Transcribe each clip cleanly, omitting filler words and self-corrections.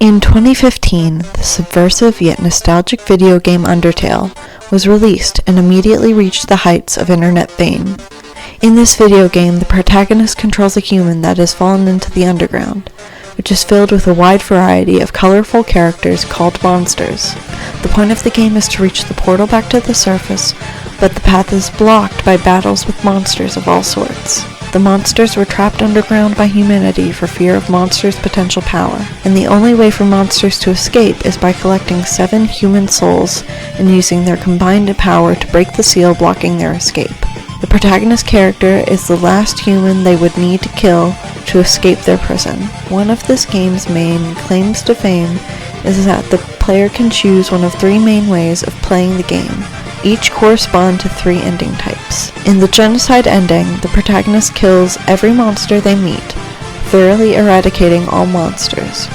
In 2015, the subversive yet nostalgic video game Undertale was released and immediately reached the heights of internet fame. In this video game, the protagonist controls a human that has fallen into the underground, which is filled with a wide variety of colorful characters called monsters. The point of the game is to reach the portal back to the surface, but the path is blocked by battles with monsters of all sorts. The monsters were trapped underground by humanity for fear of monsters' potential power, and the only way for monsters to escape is by collecting 7 human souls and using their combined power to break the seal blocking their escape. The protagonist character is the last human they would need to kill to escape their prison. One of this game's main claims to fame is that the player can choose one of 3 main ways of playing the game. Each correspond to 3 ending types. In the genocide ending, the protagonist kills every monster they meet, thoroughly eradicating all monsters,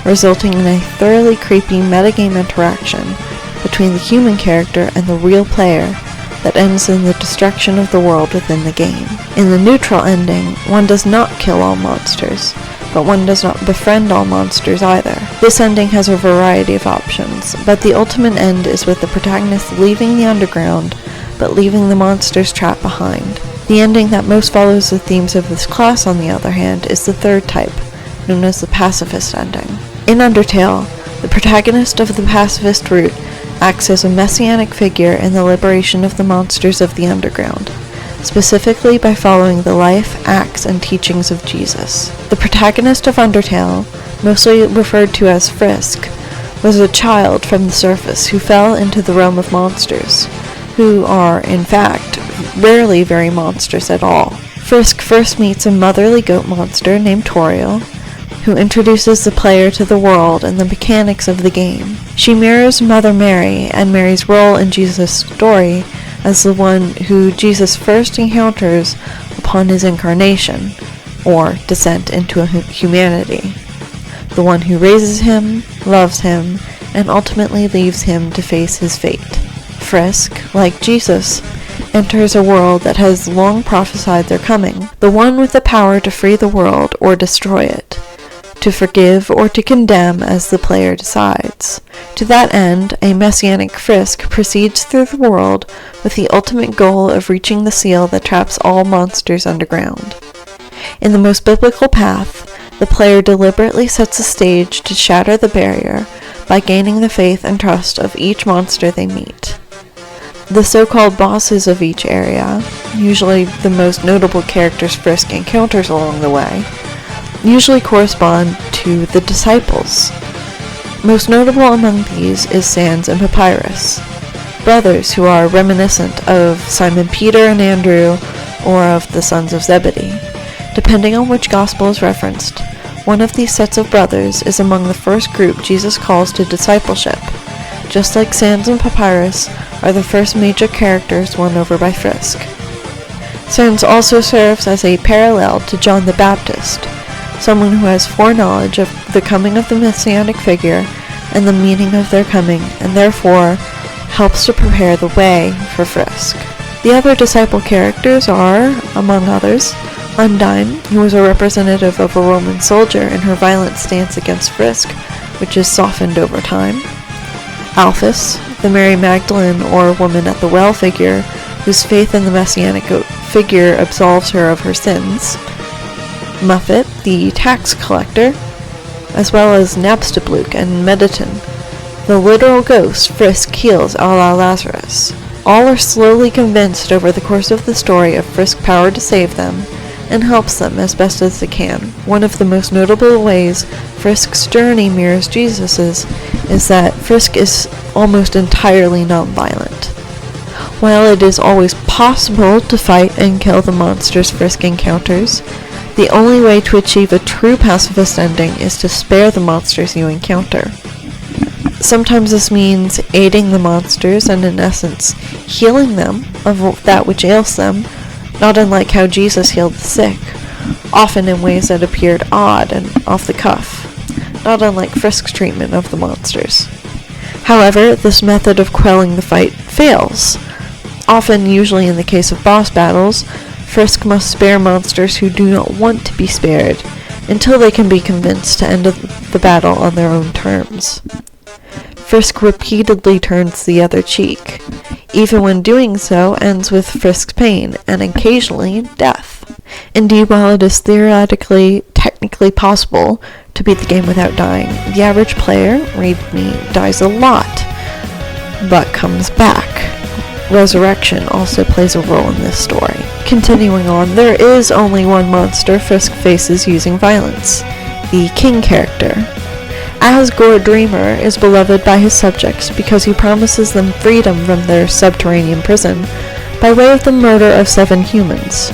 resulting in a thoroughly creepy metagame interaction between the human character and the real player that ends in the destruction of the world within the game. In the neutral ending, one does not kill all monsters, but one does not befriend all monsters either. This ending has a variety of options, but the ultimate end is with the protagonist leaving the underground, but leaving the monsters trapped behind. The ending that most follows the themes of this class, on the other hand, is the third type, known as the pacifist ending. In Undertale, the protagonist of the pacifist route acts as a messianic figure in the liberation of the monsters of the underground, specifically by following the life, acts, and teachings of Jesus. The protagonist of Undertale, mostly referred to as Frisk, was a child from the surface who fell into the realm of monsters, who are, in fact, rarely very monstrous at all. Frisk first meets a motherly goat monster named Toriel, who introduces the player to the world and the mechanics of the game. She mirrors Mother Mary and Mary's role in Jesus' story as the one who Jesus first encounters upon his incarnation, or descent into humanity. The one who raises him, loves him, and ultimately leaves him to face his fate. Frisk, like Jesus, enters a world that has long prophesied their coming, the one with the power to free the world or destroy it, to forgive or to condemn as the player decides. To that end, a messianic Frisk proceeds through the world with the ultimate goal of reaching the seal that traps all monsters underground. In the most biblical path, the player deliberately sets a stage to shatter the barrier by gaining the faith and trust of each monster they meet. The so-called bosses of each area, usually the most notable characters Frisk encounters along the way, usually correspond to the disciples. Most notable among these is Sans and Papyrus, brothers who are reminiscent of Simon Peter and Andrew, or of the sons of Zebedee. Depending on which gospel is referenced, one of these sets of brothers is among the first group Jesus calls to discipleship, just like Sans and Papyrus are the first major characters won over by Frisk. Sans also serves as a parallel to John the Baptist, someone who has foreknowledge of the coming of the messianic figure and the meaning of their coming, and therefore helps to prepare the way for Frisk. The other disciple characters are, among others, Undine, who is a representative of a Roman soldier in her violent stance against Frisk, which is softened over time; Alphys, the Mary Magdalene or woman at the well figure, whose faith in the messianic figure absolves her of her sins; Muffet, the tax collector, as well as Napstablook and Mediton, the literal ghost Frisk heals a la Lazarus. All are slowly convinced over the course of the story of Frisk's power to save them, and helps them as best as they can. One of the most notable ways Frisk's journey mirrors Jesus's is that Frisk is almost entirely non-violent. While it is always possible to fight and kill the monsters Frisk encounters, the only way to achieve a true pacifist ending is to spare the monsters you encounter. Sometimes this means aiding the monsters and, in essence, healing them of that which ails them, not unlike how Jesus healed the sick, often in ways that appeared odd and off the cuff, not unlike Frisk's treatment of the monsters. However, this method of quelling the fight fails. Often, usually in the case of boss battles, Frisk must spare monsters who do not want to be spared, until they can be convinced to end the battle on their own terms. Frisk repeatedly turns the other cheek, even when doing so ends with Frisk's pain, and occasionally death. Indeed, while it is technically possible to beat the game without dying, the average player, read me, dies a lot, but comes back. Resurrection also plays a role in this story. Continuing on, there is only one monster Frisk faces using violence, the King character. Asgore Dreamer is beloved by his subjects because he promises them freedom from their subterranean prison by way of the murder of 7 humans,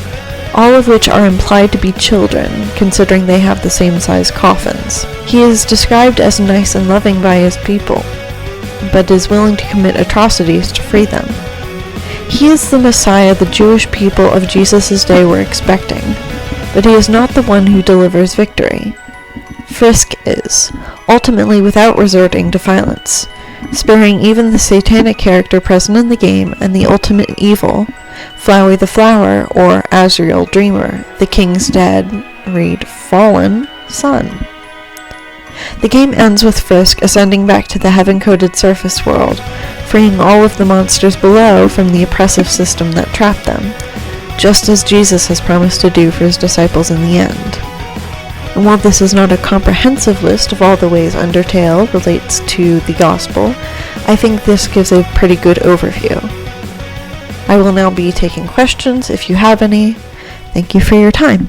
all of which are implied to be children, considering they have the same size coffins. He is described as nice and loving by his people, but is willing to commit atrocities to free them. He is the Messiah the Jewish people of Jesus' day were expecting, but he is not the one who delivers victory. Frisk is, ultimately without resorting to violence, sparing even the satanic character present in the game and the ultimate evil, Flowey the Flower, or Azrael Dreamer, the king's dead, read fallen, son. The game ends with Frisk ascending back to the heaven-coded surface world, freeing all of the monsters below from the oppressive system that trapped them, just as Jesus has promised to do for his disciples in the end. And while this is not a comprehensive list of all the ways Undertale relates to the Gospel, I think this gives a pretty good overview. I will now be taking questions if you have any. Thank you for your time.